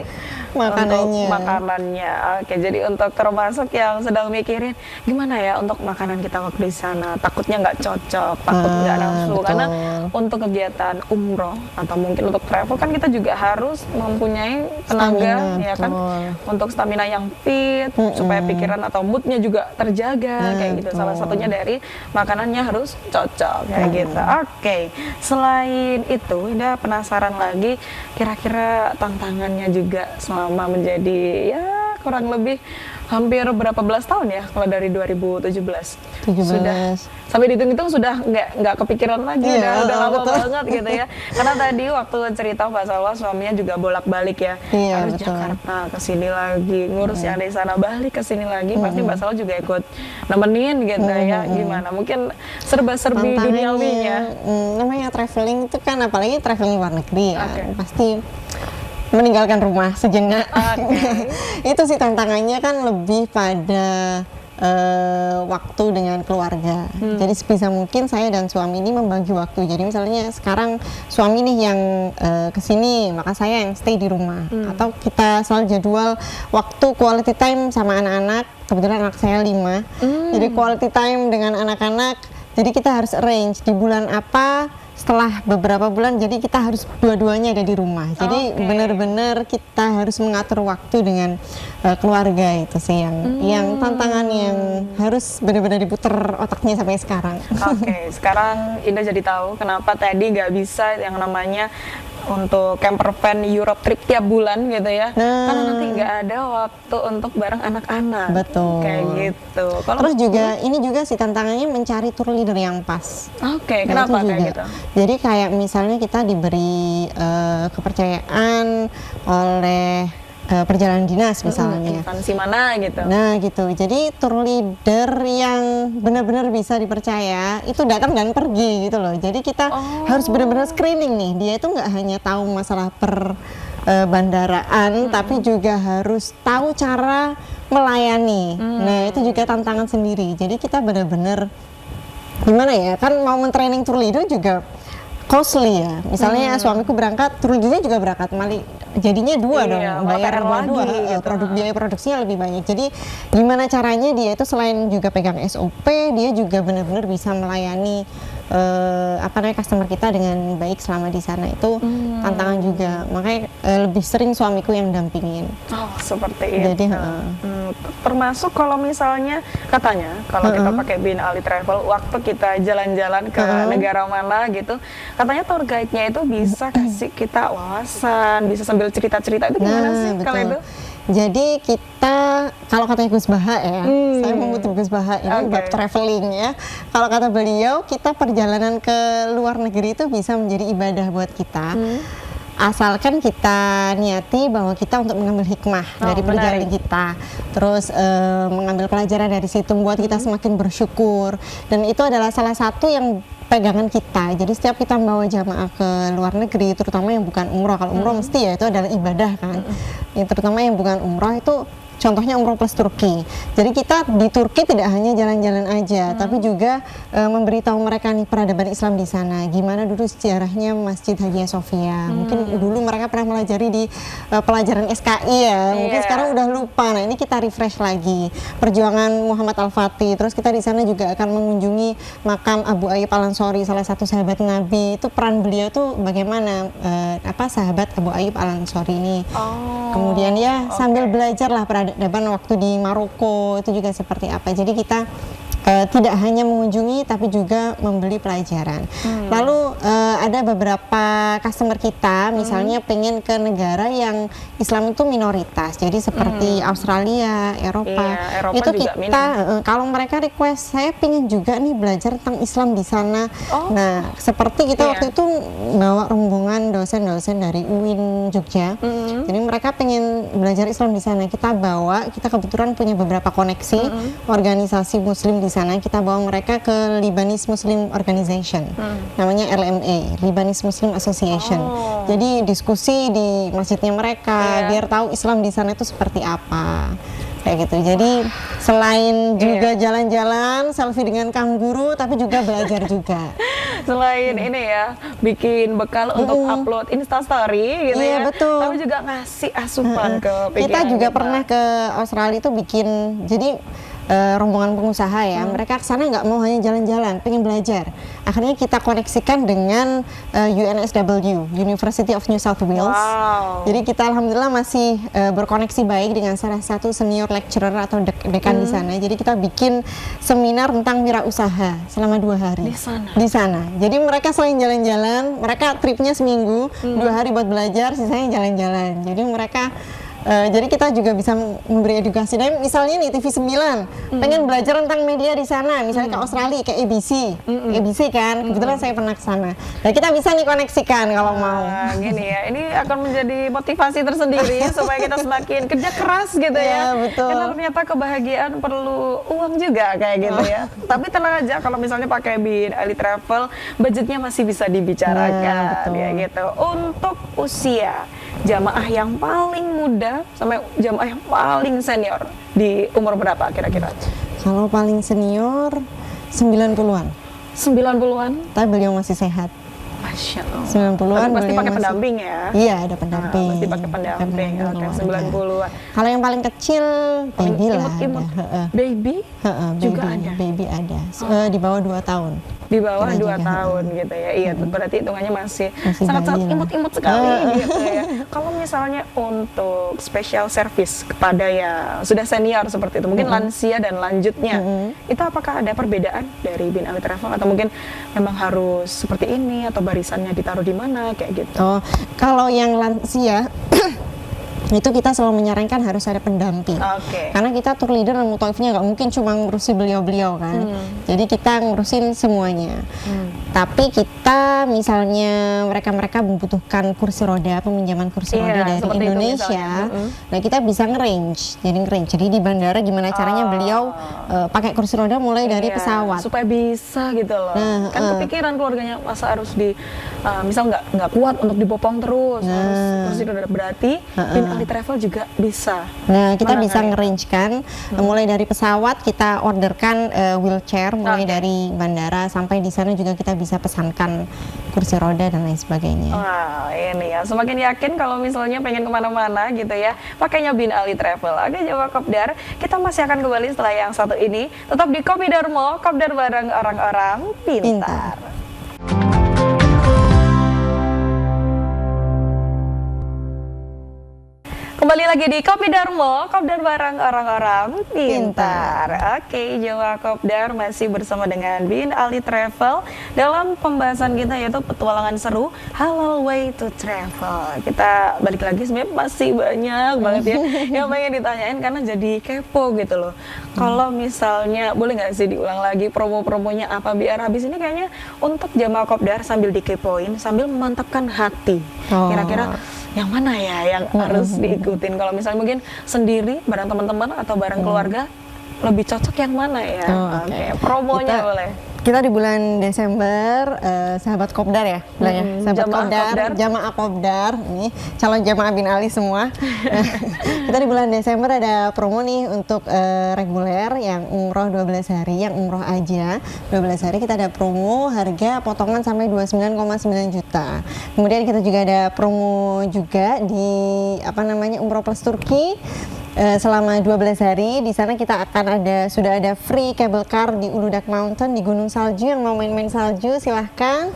Makanannya. untuk makanannya. Oke, jadi untuk termasuk yang sedang mikirin gimana ya untuk makanan kita waktu di sana, takutnya nggak cocok, takut nggak nafsu, betul. karena untuk kegiatan umroh atau mungkin untuk travel kan kita juga harus mempunyai tenaga Stamina, ya kan, betul. untuk stamina yang fit supaya pikiran atau moodnya juga kira-kira kayak gitu. Salah betul. satunya dari makanannya harus cocok kayak gitu. Oke, selain itu, udah penasaran lagi kira-kira tantangannya juga selama menjadi ya kurang lebih hampir berapa belas tahun ya kalau dari 2017 sudah 17. sampai dihitung-hitung sudah nggak kepikiran lagi, Iya, udah lama betul. banget gitu ya. Karena tadi waktu cerita Mbak Salwa suaminya juga bolak-balik ya, Iya, harus betul. Jakarta ke sini lagi, ngurus yang di sana, balik ke sini lagi. Pasti Mbak Salwa juga ikut nemenin gitu ya. Gimana? Mungkin serba-serbi duniawinya. Namanya traveling itu kan, apalagi traveling luar negeri ya, Oke. pasti meninggalkan rumah sejenak. Oke. Itu sih tantangannya kan lebih pada waktu dengan keluarga. Jadi sebisa mungkin saya dan suami ini membagi waktu. Jadi misalnya sekarang suami nih yang kesini, maka saya yang stay di rumah. Atau kita selalu jadwal waktu quality time sama anak-anak. Kebetulan anak saya 5. Jadi quality time dengan anak-anak. Jadi kita harus arrange di bulan apa setelah beberapa bulan jadi kita harus dua-duanya ada di rumah. Jadi Oke. benar-benar kita harus mengatur waktu dengan keluarga, itu sih yang tantangan yang harus benar-benar diputer otaknya sampai sekarang. Oke, sekarang Indah jadi tahu kenapa tadi nggak bisa yang namanya untuk camper van Europe trip tiap bulan gitu ya. Nah. Karena nanti nggak ada waktu untuk bareng anak-anak. Betul. Kayak gitu. Kalau Terus juga ini juga sih tantangannya mencari tour leader yang pas. Oke, Nah, kenapa itu kayak juga. gitu? Jadi kayak misalnya kita diberi kepercayaan oleh perjalanan dinas misalnya. Instansi mana gitu. Nah gitu, jadi tour leader yang benar-benar bisa dipercaya itu datang dan pergi gitu loh. Jadi kita harus benar-benar screening nih. Dia itu nggak hanya tahu masalah bandaraan, tapi juga harus tahu cara melayani. Nah itu juga tantangan sendiri. Jadi kita benar-benar gimana ya? Kan mau men-training tour leader juga costly ya. Misalnya suamiku berangkat, tour leadernya juga berangkat, malah jadinya dua dong, bayar dua, gitu. biaya produksinya lebih banyak. Jadi gimana caranya dia itu selain juga pegang SOP, dia juga benar-benar bisa melayani customer kita dengan baik selama di sana. Itu tantangan juga. Makanya lebih sering suamiku yang dampingin. Oh, seperti itu. Jadi termasuk kalau misalnya katanya kalau kita pakai Bin Ali Travel, waktu kita jalan-jalan ke negara mana gitu, katanya tour guide-nya itu bisa kasih kita wawasan, bisa sambil cerita-cerita. Itu gimana sih kalau itu? Jadi kita, kalau katanya Gus Baha ya, saya mengutip Gus Baha ini bab traveling ya. Kalau kata beliau, kita perjalanan ke luar negeri itu bisa menjadi ibadah buat kita. Asalkan kita niati bahwa kita untuk mengambil hikmah dari perjalanan kita, terus mengambil pelajaran dari situ, membuat kita semakin bersyukur. Dan itu adalah salah satu yang pegangan kita. Jadi setiap kita membawa jamaah ke luar negeri, terutama yang bukan umroh. Kalau umroh mesti ya itu adalah ibadah kan. Yang terutama yang bukan umroh itu contohnya umroh plus Turki. Jadi kita di Turki tidak hanya jalan-jalan aja, tapi juga memberitahu mereka nih peradaban Islam di sana. Gimana dulu sejarahnya Masjid Hagia Sophia. Mungkin dulu mereka pernah melajari di pelajaran SKI ya. Mungkin sekarang udah lupa. Nah ini kita refresh lagi. Perjuangan Muhammad Al-Fatih. Terus kita di sana juga akan mengunjungi makam Abu Ayyub Al-Ansori, salah satu sahabat Nabi. Itu peran beliau tuh bagaimana sahabat Abu Ayyub Al-Ansori ini. Kemudian ya sambil belajar lah peradaban waktu di Maroko itu juga seperti apa. Jadi kita tidak hanya mengunjungi tapi juga membeli pelajaran. Lalu ada beberapa customer kita misalnya pengen ke negara yang Islam itu minoritas. Jadi seperti Australia, Eropa. Eropa itu juga kita kalau mereka request saya pengen juga nih belajar tentang Islam di sana. Nah, seperti kita waktu itu bawa rombongan dosen-dosen dari UIN Jogja. Jadi mereka pengen belajar Islam di sana. Kita bawa, kita kebetulan punya beberapa koneksi organisasi muslim di sana. Kita bawa mereka ke Lebanese Muslim Organization, namanya LMA, Lebanese Muslim Association. Jadi diskusi di masjidnya mereka, biar tahu Islam di sana itu seperti apa. Kayak gitu. Jadi selain juga jalan-jalan, selfie dengan kangguru, tapi juga belajar juga. Selain ini ya, bikin bekal untuk upload Instastory gitu ya. Betul. Tapi juga ngasih asupan ke pikiran Kita juga pernah ke Australia itu bikin, jadi rombongan pengusaha ya, mereka kesana nggak mau hanya jalan-jalan, pengen belajar. Akhirnya kita koneksikan dengan UNSW, University of New South Wales. Jadi kita alhamdulillah masih berkoneksi baik dengan salah satu senior lecturer atau dekan di sana. Jadi kita bikin seminar tentang wirausaha selama 2 hari di sana. Jadi mereka selain jalan-jalan, mereka tripnya seminggu, 2 hari buat belajar, sisanya jalan-jalan. Jadi mereka jadi kita juga bisa memberi edukasi. Nah, misalnya nih TV 9 pengen belajar tentang media di sana, misalnya ke Australia, ke ABC, ABC kan, kebetulan saya pernah ke sana. Nah, kita bisa nih koneksikan kalau mau. Gini ya, ini akan menjadi motivasi tersendiri supaya kita semakin kerja keras gitu ya. Betul. Karena ternyata kebahagiaan perlu uang juga kayak gitu ya. Tapi tenang aja, kalau misalnya pakai Bin Ali Travel, budgetnya masih bisa dibicarakan ya gitu. Untuk usia jamaah yang paling muda sampai jamaah yang paling senior di umur berapa kira-kira? Kalau paling senior 90-an. 90-an? Tapi beliau masih sehat. Masya Allah. 90-an Tapi pasti beliau pakai masih- pendamping ya. Iya, ada pendamping. Pasti pakai pendamping. Oke, keluarga. 90-an. Kalau yang paling kecil baby lah. Imut-imut. ada. Heeh. Baby Heeh, juga baby, ada. Baby ada. Di bawah 2 tahun. Di bawah Kita 2 juga, tahun gitu ya. Iya, berarti hitungannya masih Masih sangat-sangat bayi lah. imut-imut sekali gitu ya. Kalau misalnya untuk special service kepada ya sudah senior seperti itu, mungkin lansia dan lanjutnya, itu apakah ada perbedaan dari Bin Ali Travel atau mungkin memang harus seperti ini atau barisannya ditaruh di mana kayak gitu? Oh, kalau yang lansia itu kita selalu menyarankan harus ada pendamping. Oke. Karena kita tour leader dan mutawifnya nggak mungkin cuma ngurusin beliau-beliau kan. Jadi kita ngurusin semuanya. Tapi kita misalnya mereka-mereka membutuhkan kursi roda, peminjaman kursi Iya, roda dari seperti itu Indonesia. misalnya. Nah, kita bisa nge-range. Jadi di bandara gimana caranya beliau pakai kursi roda mulai dari Iya, pesawat. supaya bisa gitu loh. Nah, Kan kepikiran keluarganya masa harus misal nggak kuat untuk dibopong terus, harus kursi roda, berarti Bin Ali Travel juga bisa. Nah, kita bisa Menangani. nge-range kan mulai dari pesawat kita orderkan wheelchair mulai dari bandara sampai di sana juga kita bisa pesankan kursi roda dan lain sebagainya. Wah, ini ya, semakin yakin kalau misalnya pengen kemana-mana gitu ya, pakainya Bin Ali Travel. Oke, Jawa Kopdar, kita masih akan kembali setelah yang satu ini. Tetap di Kopdar Mall, Kopdar bareng orang-orang pintar. Kembali lagi di Kopdar Mall, Kopdar bareng orang-orang pintar. Oke, Jawa Kopdar masih bersama dengan Bin Ali Travel dalam pembahasan kita yaitu petualangan seru Halal Way to Travel. Kita balik lagi, sebenarnya masih banyak banget ya yang pengen ditanyain karena jadi kepo gitu loh. Kalau misalnya boleh nggak sih diulang lagi promo-promonya apa biar habis ini kayaknya untuk jamaah Kopdar sambil dikepoin sambil memantapkan hati. Kira-kira yang mana ya yang harus diikutin? Kalau misalnya mungkin sendiri, bareng teman-teman atau bareng keluarga, lebih cocok yang mana ya? Oke, promonya boleh. Kita di bulan Desember, sahabat Kopdar ya, sahabat Jamaah Kopdar. jamaah Kopdar, ini calon jamaah Bin Ali semua. Kita di bulan Desember ada promo nih untuk reguler yang umroh 12 hari, yang umroh aja 12 hari kita ada promo harga potongan sampai 29,9 juta. Kemudian kita juga ada promo juga di umroh plus Turki. Selama 12 hari di sana kita akan sudah ada free cable car di Uludag Mountain di Gunung Salju. Yang mau main-main salju silahkan.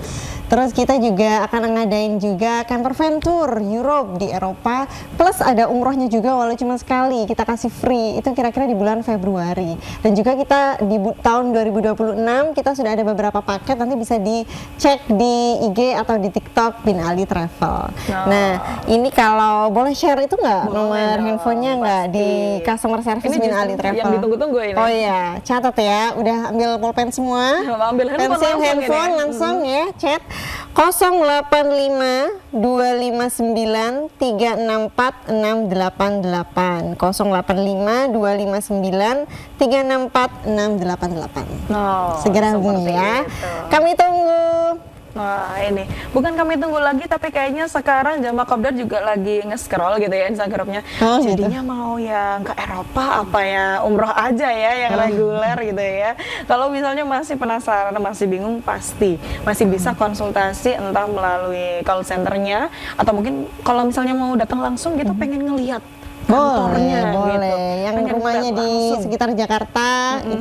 Terus kita juga akan ngadain juga camper van tour Europe di Eropa, plus ada umrohnya juga walau cuma sekali kita kasih free. Itu kira-kira di bulan Februari. Dan juga kita di tahun 2026 kita sudah ada beberapa paket, nanti bisa dicek di IG atau di TikTok Bin Ali Travel. Nah, ini kalau boleh share itu nggak nomor handphonenya nggak di customer service Ini Bin justru Ali Travel? yang ditunggu-tunggu ini. Oh iya, catat ya. Udah ambil pulpen semua. Ambil handphone Pensil, langsung handphone ini. langsung ya, chat 085 259 364 688 085 259 364 688. Segera hubungi ya. Kami tunggu. Nah ini, bukan kami tunggu lagi, tapi kayaknya sekarang jamaah Kopdar juga lagi nge-scroll gitu ya Instagramnya. Jadinya mau yang ke Eropa apa ya, umroh aja ya yang reguler gitu ya. Kalau misalnya masih penasaran, masih bingung, pasti masih bisa konsultasi entah melalui call centernya atau mungkin kalau misalnya mau datang langsung gitu pengen ngelihat kantornya boleh. gitu. Yang Pengen rumahnya lihat di langsung. sekitar Jakarta,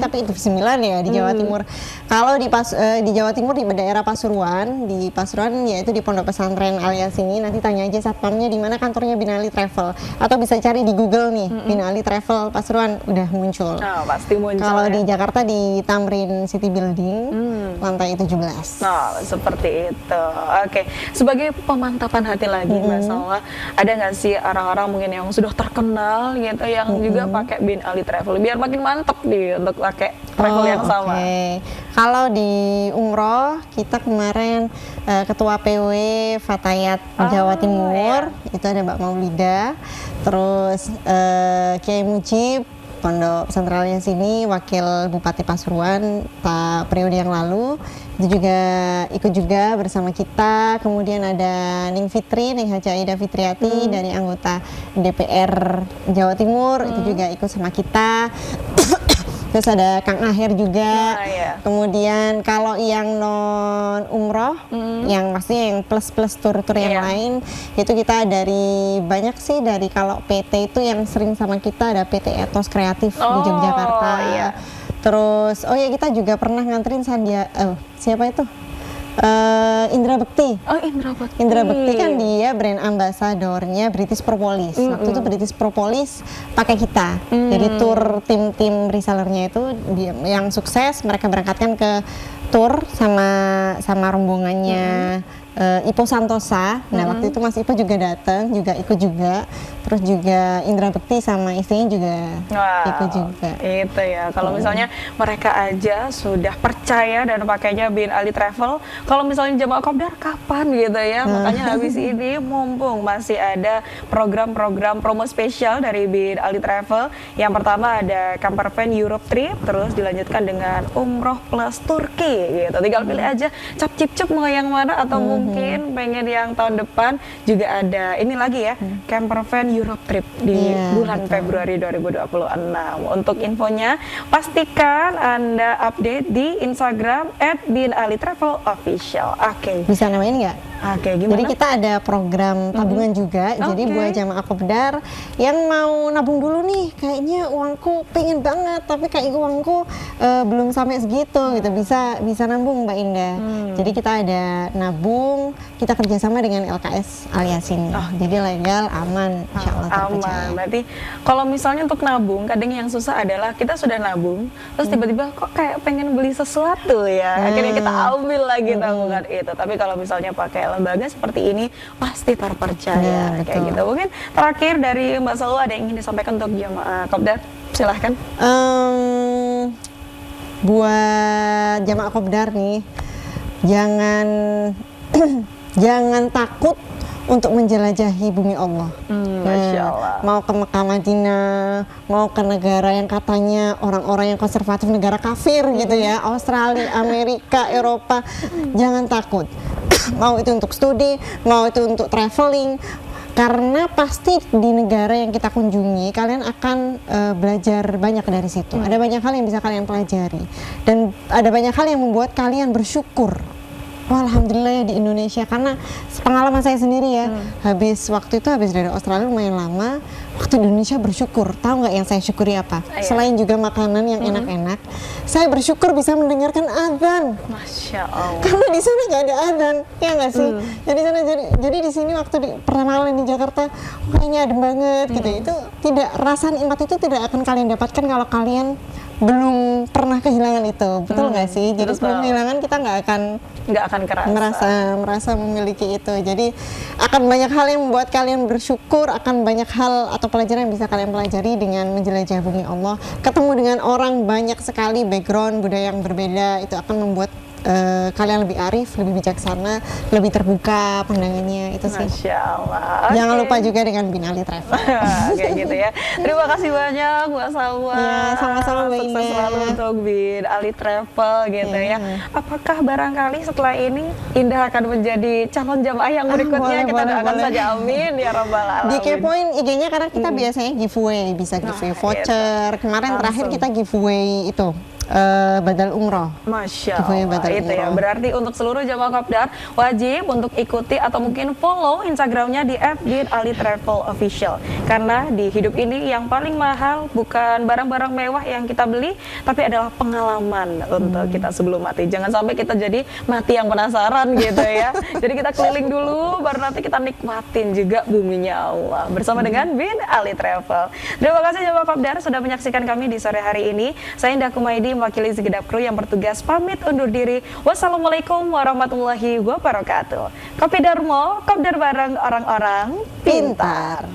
tapi itu 9 ya di Jawa Timur. Kalau di Jawa Timur di daerah Pasuruan, yaitu di Pondok Pesantren alias ini, nanti tanya aja satpamnya di mana kantornya Bin Ali Travel, atau bisa cari di Google nih Bin Ali Travel Pasuruan udah muncul. Pasti muncul. Kalau ya. di Jakarta di Tamrin City Building, lantai 17. Nah, seperti itu. Oke, sebagai pemantapan hati lagi, Mbak Salwa, ada nggak sih orang-orang mungkin yang sudah terkenal gitu, yang juga pakai Bin Ali Travel, biar makin mantep nih untuk pakai travel yang sama? Kalau di umroh, kita kemarin Ketua PW Fatayat Jawa Timur, itu ada Mbak Maulida, terus Kiai Mujib, Pondok Pesantren sini, Wakil Bupati Pasuruan periode yang lalu, itu juga ikut juga bersama kita. Kemudian ada Ning Fitri, Ning Haja Aida Fitriati dari anggota DPR Jawa Timur, itu juga ikut sama kita. Terus ada Kang Aher juga. Nah, iya. Kemudian kalau yang non umroh, yang maksudnya yang plus tur-tur yang Iya. lain, itu kita dari banyak sih, dari kalau PT itu yang sering sama kita ada PT Ethos Kreatif di Oh, Yogyakarta. iya. Terus kita juga pernah nganterin siapa itu? Indra Bekti. Oh, Indra Bekti. Indra Bekti kan dia brand ambasadornya British Propolis. Waktu itu British Propolis pakai kita. Jadi tur tim resellernya itu yang sukses mereka berangkatkan ke tour sama rombongannya Ipo Santosa. Nah waktu itu Mas Ipo juga datang, juga ikut juga. Terus juga Indra Bekti sama istrinya juga ikut juga. Itu ya. Kalau misalnya mereka aja sudah percaya dan pakainya Bin Ali Travel, kalau misalnya jamaah kopdar kapan gitu ya? Makanya habis ini mumpung masih ada program-program promo spesial dari Bin Ali Travel. Yang pertama ada camper van Europe trip, terus dilanjutkan dengan umroh plus Turki gitu. Tinggal pilih aja cap cip cup mau yang mana, atau mungkin pengen yang tahun depan juga ada ini lagi ya, camper van Europe trip di bulan Februari 2026. Untuk infonya pastikan Anda update di Instagram @binalitravelofficial. Oke. Bisa namain nggak? Oke, gimana? Jadi kita ada program tabungan juga. Jadi buat jamaah kopdar yang mau nabung dulu nih, kayaknya uangku pengen banget tapi kayak uangku belum sampai segitu gitu, bisa nabung Mbak Indah. Jadi kita ada nabung, kita kerjasama dengan LKS alias ini. Jadi legal, aman, insya Allah terpercaya. Aman. Berarti kalau misalnya untuk nabung, kadang yang susah adalah kita sudah nabung, terus tiba-tiba kok kayak pengen beli sesuatu ya, akhirnya kita ambil lagi tabungan itu. Tapi kalau misalnya pakai lembaga seperti ini pasti terpercaya, kayak gitu. Mungkin terakhir dari Mbak Salu ada yang ingin disampaikan untuk jamaah kopdar? Silahkan. Buat jamaah kopdar nih, jangan jangan takut untuk menjelajahi bumi Allah. Masya Allah. Mau ke Mekah Madinah, mau ke negara yang katanya orang-orang yang konservatif, negara kafir gitu ya, Australia, Amerika, Eropa, jangan takut. Mau itu untuk studi, mau itu untuk traveling, karena pasti di negara yang kita kunjungi kalian akan belajar banyak dari situ. Ada banyak hal yang bisa kalian pelajari, dan ada banyak hal yang membuat kalian bersyukur. Wah, alhamdulillah ya di Indonesia, karena pengalaman saya sendiri ya, habis dari Australia lumayan lama, waktu di Indonesia bersyukur. Tahu nggak yang saya syukuri apa? Selain juga makanan yang enak-enak, saya bersyukur bisa mendengarkan azan. Masya Allah. Karena di sana nggak ada azan, ya nggak sih? Jadi di sini waktu pertama kali di Jakarta, kayaknya adem banget gitu. Itu tidak, rasa nikmat itu tidak akan kalian dapatkan kalau kalian belum pernah kehilangan itu, betul nggak sih? Jadi sebelum kehilangan kita nggak akan merasa memiliki itu. Jadi akan banyak hal yang membuat kalian bersyukur, akan banyak hal atau pelajaran yang bisa kalian pelajari dengan menjelajah bumi Allah. Ketemu dengan orang banyak sekali, background budaya yang berbeda, itu akan membuat kalian lebih arif, lebih bijaksana, lebih terbuka pandangannya, itu sih. Masya Allah. Jangan lupa juga dengan Bin Ali Travel. Kayak gitu ya. Terima kasih banyak Mbak Salwa. Ya, sama-sama Mbak Sukses Indah. selalu untuk Bin Ali Travel gitu ya. Apakah barangkali setelah ini Indah akan menjadi calon jamaah yang berikutnya? Kita doakan saja, amin ya rabbal alamin. Di kepoin IG-nya karena kita biasanya giveaway, bisa giveaway voucher. Kemarin terakhir kita giveaway itu badal umroh. Masya Giveaway Allah, badal itu ya. umroh. Berarti untuk seluruh jamaah kopdar wajib untuk ikuti atau mungkin follow Instagramnya di @binalitravelofficial. Karena di hidup ini yang paling mahal bukan barang-barang mewah yang kita beli, tapi adalah pengalaman untuk kita sebelum mati. Jangan sampai kita jadi mati yang penasaran gitu ya. Jadi kita keliling dulu, baru nanti kita nikmatin juga buminya Allah bersama dengan Bin Ali Travel. Terima kasih jamaah kopdar sudah menyaksikan kami di sore hari ini. Saya Indah Kumaidi mewakili segenap kru yang bertugas pamit undur diri. Wassalamualaikum warahmatullahi wabarakatuh. Kopi Darmo, kopdar bareng orang-orang pintar.